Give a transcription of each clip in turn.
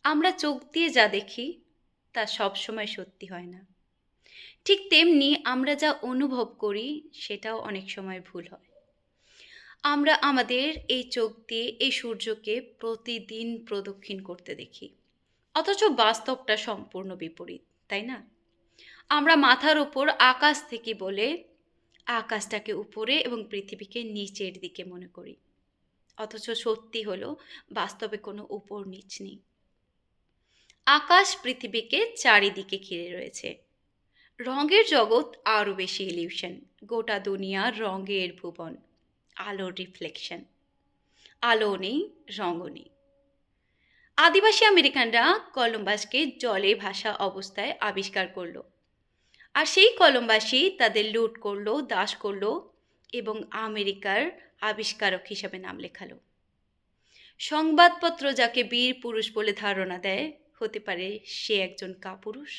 আমরা চোখ দিয়ে যা দেখি তা সবসময় সত্যি হয় না। ঠিক তেমনি আমরা যা অনুভব করি সেটাও অনেক সময় ভুল হয়। আমরা আমাদের এই চোখ দিয়ে এই সূর্যকে প্রতিদিন প্রদক্ষিণ করতে দেখি, অথচ বাস্তবটা সম্পূর্ণ বিপরীত, তাই না? আমরা মাথার উপর আকাশ থেকে বলে আকাশটাকে উপরে এবং পৃথিবীকে নিচের দিকে মনে করি, অথচ সত্যি হলো বাস্তবে কোনো উপর নিচ নেই। আকাশ পৃথিবীকে চারিদিকে ঘিরে রয়েছে। রঙের জগৎ আরও বেশি ইলিউশন, গোটা দুনিয়া রঙের ভুবন, আলোর রিফ্লেকশন। আলো নেই, রঙও নেই। আদিবাসী আমেরিকানরা কলম্বাসকে জলে ভাসা অবস্থায় আবিষ্কার করলো, আর সেই কলম্বাসই তাদের লুট করলো, দাস করলো এবং আমেরিকার আবিষ্কারক হিসাবে নাম লেখালো। সংবাদপত্র যাকে বীর পুরুষ বলে ধারণা দেয়, হতে পারে সে একজন কাপুরুষ।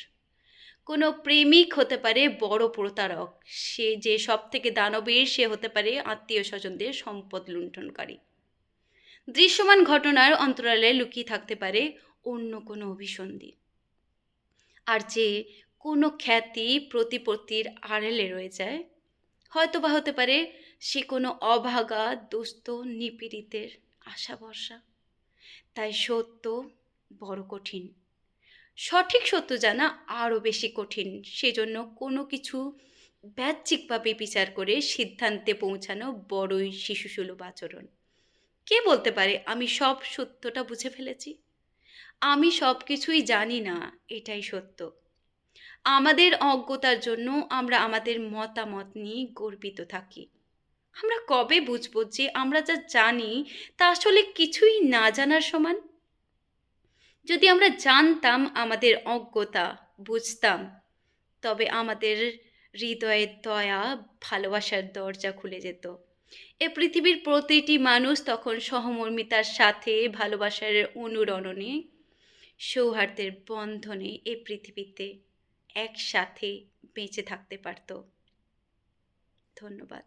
কোনো প্রেমিক হতে পারে বড় প্রতারক, সে যে সব থেকে দানবীর সে হতে পারে আত্মীয় স্বজনদের সম্পদ লুণ্ঠনকারী। দৃশ্যমান ঘটনার অন্তরালে লুকিয়ে থাকতে পারে অন্য কোনো অভিসন্ধি। আর যে কোনো খ্যাতি প্রতিপত্তির আড়ালে রয়ে যায়, হয়তো বা হতে পারে সে কোনো অভাগা দুস্থ নিপীড়িতের আশা ভরসা। তাই সত্য বড় কঠিন, সঠিক সত্য জানা আরও বেশি কঠিন। সেজন্য কোনো কিছু বাহ্যিকভাবে বিচার করে সিদ্ধান্তে পৌঁছানো বড়ই শিশুসুলভ আচরণ। কে বলতে পারে আমি সব সত্যটা বুঝে ফেলেছি? আমি সব কিছুই জানি না, এটাই সত্য। আমাদের অজ্ঞতার জন্য আমরা আমাদের মতামত নিয়ে গর্বিত থাকি। আমরা কবে বুঝবো যে আমরা যা জানি তা আসলে কিছুই না জানার সমান? যদি আমরা জানতাম আমাদের অজ্ঞতা, বুঝতাম, তবে আমাদের হৃদয়ের দয়া, ভালোবাসার দরজা খুলে যেত। এ পৃথিবীর প্রতিটি মানুষ তখন সহমর্মিতার সাথে ভালোবাসার অনুরণনে, সৌহার্দ্যের বন্ধনে এ পৃথিবীতে একসাথে বেঁচে থাকতে পারত। ধন্যবাদ।